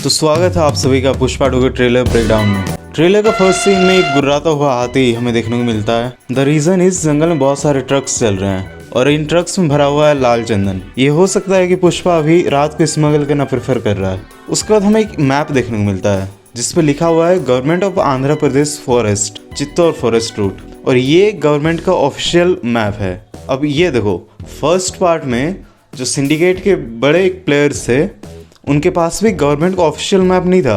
तो स्वागत है आप सभी का पुष्पा 2 के ट्रेलर ब्रेकडाउन में। ट्रेलर का फर्स्ट सीन में एक गुर्राता हुआ हाथी हमें देखने को मिलता है। द रीजन इस जंगल में बहुत सारे ट्रक्स चल रहे हैं और इन ट्रक्स में भरा हुआ है लाल चंदन। ये हो सकता है कि पुष्पा अभी रात को स्मगल करना प्रेफर कर रहा है। उसके बाद हमें एक मैप देखने को मिलता है जिसपे लिखा हुआ है government of Andhra Pradesh forest Chittoor forest route, और ये गवर्नमेंट का ऑफिशियल मैप है। अब ये देखो, फर्स्ट पार्ट में जो सिंडिकेट के बड़े प्लेयर्स थे उनके पास भी गवर्नमेंट का ऑफिशियल मैप नहीं था,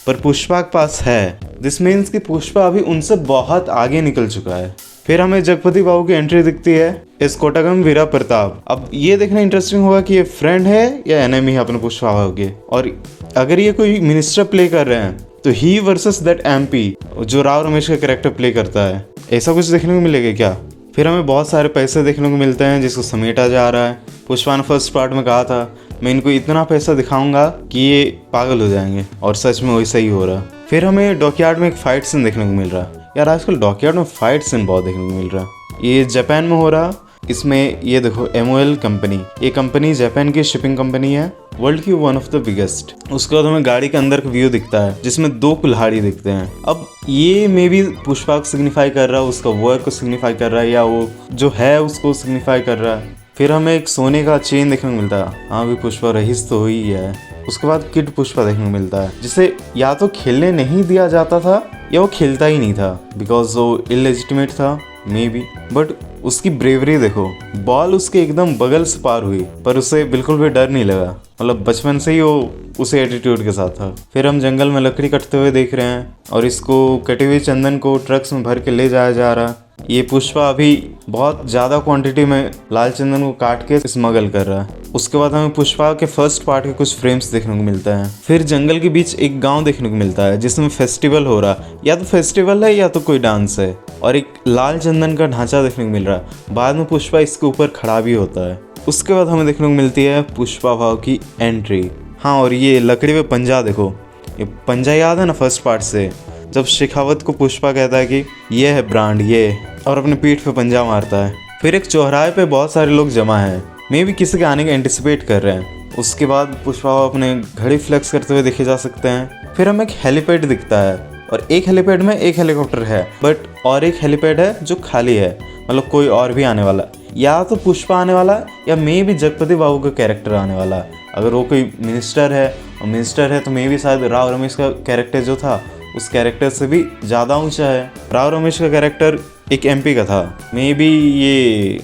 पर पुष्पा के पास है। दिस मीन्स कि पुष्पा अभी उनसे बहुत आगे निकल चुका है। फिर हमें जगपति बाबू की एंट्री दिखती है इस कोटागम वीरा प्रताप। अब ये देखना इंटरेस्टिंग होगा कि ये फ्रेंड है या एनिमी है अपने पुष्पा बाबू के, और अगर ये कोई मिनिस्टर प्ले कर रहे हैं तो ही वर्सेस दैट MP जो राव रमेश का कैरेक्टर प्ले करता है, ऐसा कुछ देखने को मिलेगा क्या। फिर हमें बहुत सारे पैसे देखने को मिलते हैं जिसको समेटा जा रहा है। पुष्पा ने फर्स्ट पार्ट में कहा था मैं इनको इतना पैसा दिखाऊंगा कि ये पागल हो जाएंगे, और सच में वैसा ही हो रहा। फिर हमें डॉकयार्ड में एक फाइट सीन देखने को मिल रहा है। यार आजकल डॉकयार्ड में फाइट सीन बहुत देखने को मिल रहा है। ये जापान में हो रहा। इसमें ये देखो MOL कंपनी, ये कंपनी जापान की शिपिंग कंपनी है, वर्ल्ड की वन ऑफ द बिगेस्ट। उसके बाद हमें गाड़ी के अंदर का व्यू दिखता है जिसमें 2 कुल्हाड़ी दिखते हैं। अब ये मे बी पुष्पा को सिग्निफाई कर रहा है, उसका वर्क को सिग्निफाई कर रहा है, या वो जो है उसको सिग्निफाई कर रहा है। फिर हमें एक सोने का चेन देखने को मिलता है। हाँ भी पुष्पा रईस तो हुई है। उसके बाद किड पुष्पा देखने को मिलता है जिसे या तो खेलने नहीं दिया जाता था या वो खेलता ही नहीं था बिकॉज वो इलेजिटिमेट था मे बी। बट उसकी ब्रेवरी देखो, बॉल उसके एकदम बगल से पार हुई पर उसे बिल्कुल भी डर नहीं लगा। मतलब बचपन से ही वो उसे एटीट्यूड के साथ था। फिर हम जंगल में लकड़ी कटते हुए देख रहे हैं और इसको कटे हुए चंदन को ट्रक्स में भर के ले जाया जा रहा। ये पुष्पा अभी बहुत ज़्यादा क्वांटिटी में लाल चंदन को काट के स्मगल कर रहा है। उसके बाद हमें पुष्पा के फर्स्ट पार्ट के कुछ फ्रेम्स देखने को मिलता है। फिर जंगल के बीच एक गांव देखने को मिलता है जिसमें फेस्टिवल हो रहा, या तो फेस्टिवल है या तो कोई डांस है, और एक लाल चंदन का ढांचा देखने को मिल रहा है। बाद में पुष्पा इसके ऊपर खड़ा भी होता है। उसके बाद हमें देखने को मिलती है पुष्पा भाव की एंट्री। हाँ, और ये लकड़ी पे पंजा देखो, ये पंजा याद है ना फर्स्ट पार्ट से, जब शेखावत को पुष्पा कहता है कि ये है ब्रांड ये, और अपने पीठ पे पंजा मारता है। फिर एक चौराहे पे बहुत सारे लोग जमा हैं, मे भी किसी के आने का एंटिसिपेट कर रहे हैं। उसके बाद पुष्पा अपने घड़ी फ्लेक्स करते हुए देखे जा सकते हैं। फिर हमें एक हेलीपैड दिखता है, और एक हेलीपैड में एक हेलीकॉप्टर है, बट और एक हेलीपैड है जो खाली है, मतलब कोई और भी आने वाला, या तो पुष्पा आने वाला या मे भी जगपति बाबू का कैरेक्टर आने वाला। अगर वो कोई मिनिस्टर है, और मिनिस्टर है तो मे भी शायद राव रमेश का कैरेक्टर जो था उस कैरेक्टर से भी ज़्यादा ऊंचा है। राव रमेश का कैरेक्टर एक MP का था, मे बी ये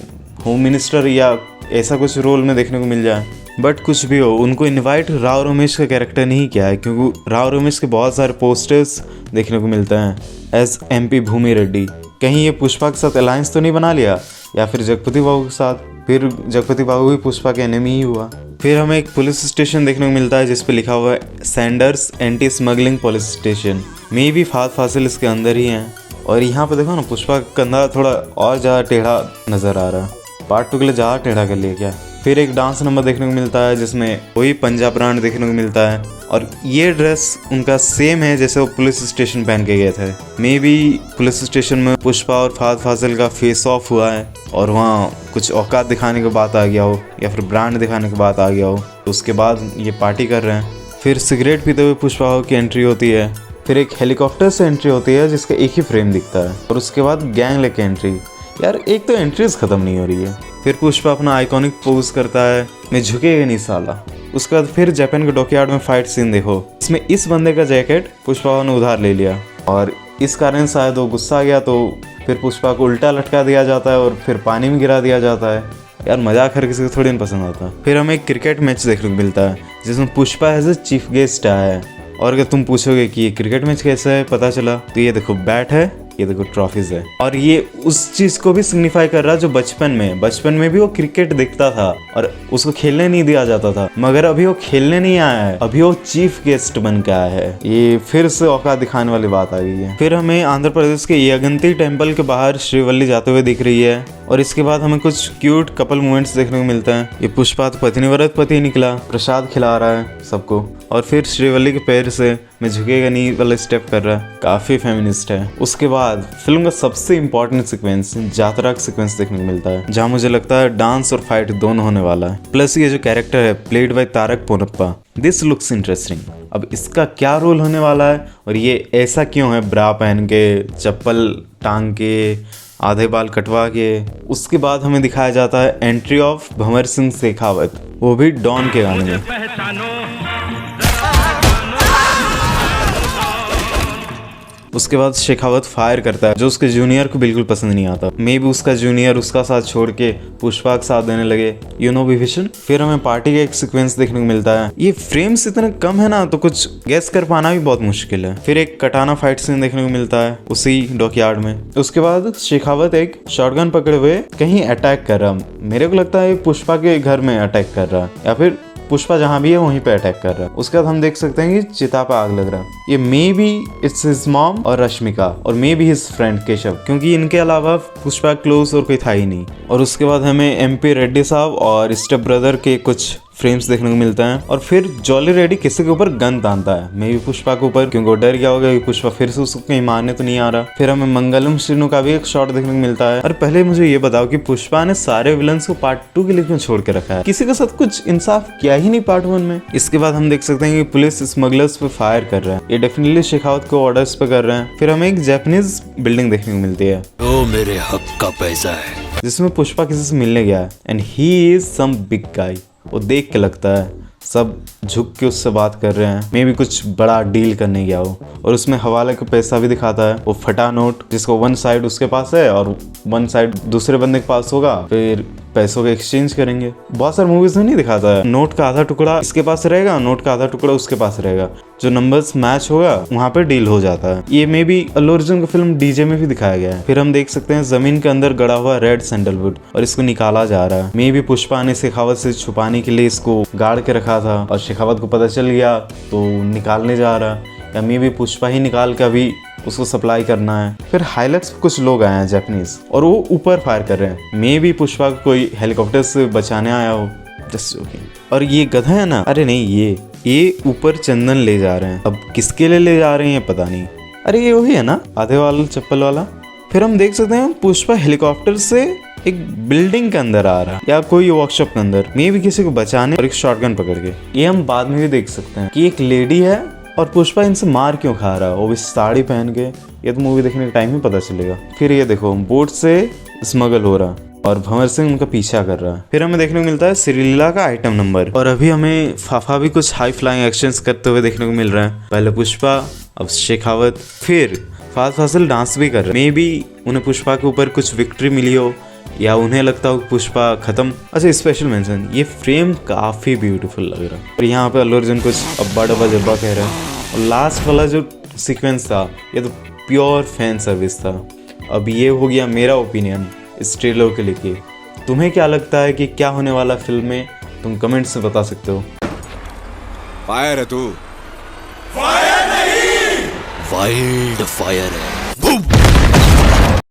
होम मिनिस्टर या ऐसा कुछ रोल में देखने को मिल जाए। बट कुछ भी हो, उनको इनवाइट राव रमेश का कैरेक्टर नहीं किया है क्योंकि राव रमेश के बहुत सारे पोस्टर्स देखने को मिलते हैं एज MP भूमि रेड्डी। कहीं ये पुष्पा के साथ अलायंस तो नहीं बना लिया, या फिर जगपति बाबू के साथ। फिर जगपति बाबू भी पुष्पा के एनिमी ही हुआ। फिर हमें एक पुलिस स्टेशन देखने को मिलता है जिसपे लिखा हुआ है sanders anti smuggling police station. मे भी फात फासिल इसके अंदर ही हैं। और यहाँ पे देखो ना, पुष्पा का कंधा थोड़ा और ज़्यादा टेढ़ा नज़र आ रहा है। पार्ट 2 के लिए ज़्यादा टेढ़ा कर लिया क्या। फिर एक डांस नंबर देखने को मिलता है जिसमें वही पंजाब ब्रांड देखने को मिलता है, और ये ड्रेस उनका सेम है जैसे वो पुलिस स्टेशन पहन के गए थे। मे बी पुलिस स्टेशन में पुष्पा और फात फासिल का फेस ऑफ हुआ है और वहाँ कुछ औकात दिखाने की बात आ गया हो, या फिर ब्रांड दिखाने की बात आ गया हो, तो उसके बाद ये पार्टी कर रहे हैं। फिर सिगरेट पीते हुए पुष्पा की एंट्री होती है। फिर एक हेलीकॉप्टर से एंट्री होती है जिसका एक ही फ्रेम दिखता है, और उसके बाद गैंग लेके एंट्री। यार एक तो एंट्रीज खत्म नहीं हो रही है। फिर पुष्पा अपना आइकॉनिक पोज करता है, मैं झुकेगा नहीं साला। उसके बाद फिर जापान के डॉकयार्ड में फाइट सीन देखो, इसमें इस बंदे का जैकेट पुष्पा ने उधार ले लिया, और इस कारण शायद वो गुस्सा आ गया, तो फिर पुष्पा को उल्टा लटका दिया जाता है और फिर पानी में गिरा दिया जाता है। यार मजाक हर किसी को थोड़ी पसंद आता। फिर हमें एक क्रिकेट मैच देखने को मिलता है जिसमें Pushpa as a chief guest आया है। और अगर तुम पूछोगे कि ये क्रिकेट मैच कैसा है पता चला, तो ये देखो बैट है, ये देखो ट्रॉफीज है, और ये उस चीज को भी सिग्निफाई कर रहा जो बचपन में भी वो क्रिकेट देखता था और उसको खेलने नहीं दिया जाता था, मगर अभी वो खेलने नहीं आया है, अभी वो चीफ गेस्ट बन के आया है। ये फिर से औकात दिखाने वाली बात आ गई है। फिर हमें आंध्र प्रदेश के यगंती टेम्पल के बाहर श्रीवल्ली जाते हुए दिख रही है, और इसके बाद हमें कुछ क्यूट कपल मोमेंट्स देखने को मिलता है। ये पुष्पा तो पत्नीव्रत पति निकला, प्रसाद खिला रहा है सबको, और फिर श्रीवल्ली के पैर से मैं झुकेगा नहीं वाला स्टेप कर रहा है, काफी फेमिनिस्ट है। उसके बाद बाद फिल्म का सबसे इम्पोर्टेंट सीक्वेंस यात्रा का सीक्वेंस देखने को मिलता है, जहाँ मुझे लगता है डांस और फाइट दोनों होने वाला है। प्लस ये जो कैरेक्टर है played by Tarak Ponnappa, this looks interesting. अब इसका क्या रोल होने वाला है और ये ऐसा क्यों है ब्रा पहन के, चप्पल टांग के, आधे बाल कटवा के। उसके बाद हमें दिखाया जाता है एंट्री ऑफ भंवर सिंह शेखावत, वो भी डॉन के गाने में। उसके बाद शेखावत फायर करता है, जो उसके जूनियर को बिल्कुल पसंद नहीं आता। मे भी उसका जूनियर उसका साथ छोड़ के पुष्पा का साथ देने लगे, यू नो विभीषण। फिर हमें पार्टी का एक सीक्वेंस देखने को मिलता है। ये फ्रेम्स इतने कम है ना, तो कुछ गेस कर पाना भी बहुत मुश्किल है। फिर एक कटाना फाइट सीन देखने को मिलता है उसी डॉकयार्ड में। उसके बाद शेखावत एक शॉटगन पकड़े हुए कहीं अटैक कर रहा, मेरे को लगता है पुष्पा के घर में अटैक कर रहा, या फिर पुष्पा जहाँ भी है वहीं पे अटैक कर रहा है। उसके बाद हम देख सकते हैं कि चिता पे आग लग रहा है। ये may be it's his mom और रश्मिका, और may be his friend Keshav, क्योंकि इनके अलावा पुष्पा क्लोज और कोई था ही नहीं। और उसके बाद हमें MP रेड्डी साहब और स्टेप ब्रदर के कुछ फ्रेम्स देखने को मिलता है। और फिर जॉली रेड्डी किसी के ऊपर गन तानता है, मे भी पुष्पा के ऊपर, क्योंकि वो डर गया होगा कि पुष्पा फिर से उसको कहीं मारने तो नहीं आ रहा। फिर हमें मंगलम श्रीनु का भी एक शॉट देखने को मिलता है। और पहले मुझे ये बताओ कि पुष्पा ने सारे विलन्स को पार्ट 2 के लिए क्यों छोड़ के रखा है? किसी के साथ कुछ इंसाफ किया ही नहीं पार्ट 1 में। इसके बाद हम देख सकते हैं कि पुलिस स्मगलर्स पे फायर कर रहा है, ये डेफिनेटली शेखावत को ऑर्डर्स पे कर रहे हैं। फिर हमें एक जापानीज बिल्डिंग देखने को मिलती है, वो मेरे हक का पैसा है, जिसमें पुष्पा किसी से मिलने गया है and he is some big guy. वो देख के लगता है सब झुक के उससे बात कर रहे हैं, मे भी कुछ बड़ा डील करने गया हो। और उसमें हवाले का पैसा भी दिखाता है, वो फटा नोट जिसको 1 साइड उसके पास है और 1 साइड दूसरे बंदे के पास होगा, फिर पैसों का एक्सचेंज करेंगे। बहुत सारे मूवीज में नहीं दिखाता है, नोट का आधा टुकड़ा इसके पास रहेगा, नोट का आधा टुकड़ा उसके पास रहेगा, जो नंबर्स मैच होगा वहाँ पे डील हो जाता है। ये मे बी अल्लू अर्जुन का फिल्म डीजे में भी दिखाया गया है। फिर हम देख सकते हैं जमीन के अंदर गड़ा हुआ रेड सैंडलवुड और इसको निकाला जा रहा है। मे बी पुष्पा ने शेखावत से छुपाने के लिए इसको गाड़ के रखा था और शेखावत को पता चल गया तो निकालने जा रहा, या मे बी पुष्पा ही निकाल के अभी उसको सप्लाई करना है। फिर हाइलैक्स पे कुछ लोग आए हैं जापानीज, और वो ऊपर फायर कर रहे हैं, मे बी पुष्पा को कोई हेलीकॉप्टर से बचाने आया हो, जस्ट जोकिंग। और ये गधा है ना, अरे नहीं, ये ऊपर चंदन ले जा रहे हैं, अब किसके लिए ले जा रहे हैं पता नहीं। अरे ये वही है ना, आधे वाला चप्पल वाला। फिर हम देख सकते हैं पुष्पा हेलीकॉप्टर से एक बिल्डिंग के अंदर आ रहा, या कोई वर्कशॉप के अंदर, मे भी किसी को बचाने, और एक शॉटगन पकड़ के। ये हम बाद में भी देख सकते हैं कि एक लेडी है और पुष्पा इनसे मार क्यों खा रहा है, वो भी साड़ी पहन के। ये तो मूवी देखने के टाइम ही पता चलेगा। फिर ये देखो बोट से स्मगल हो रहा और भंवर सिंह उनका पीछा कर रहा है। फिर हमें देखने को मिलता है श्रीलीला का आइटम नंबर, और अभी हमें फाफा भी कुछ हाई फ्लाइंग एक्शंस करते हुए देखने को मिल रहा है। पहले पुष्पा, अब शेखावत, फिर फाद फासिल डांस भी कर रहे हैं। मे बी उन्हें पुष्पा के ऊपर कुछ विक्ट्री मिली हो, या उन्हें लगता हो पुष्पा खत्म। अच्छा, स्पेशल मेंशन, ये फ्रेम काफी ब्यूटीफुल लग रहा है। और यहाँ पे अल्लू अर्जुन कुछ अब्बा डब्बा जब्बा कह रहा है। और लास्ट वाला जो सीक्वेंस था ये तो प्योर फैन सर्विस था। अब ये हो गया मेरा ओपिनियन इस ट्रेलर के लेके। तुम्हें क्या लगता है कि क्या होने वाला फिल्म में, तुम कमेंट से बता सकते हो। फायर है तू, फायर नहीं, वाइल्ड फायर है।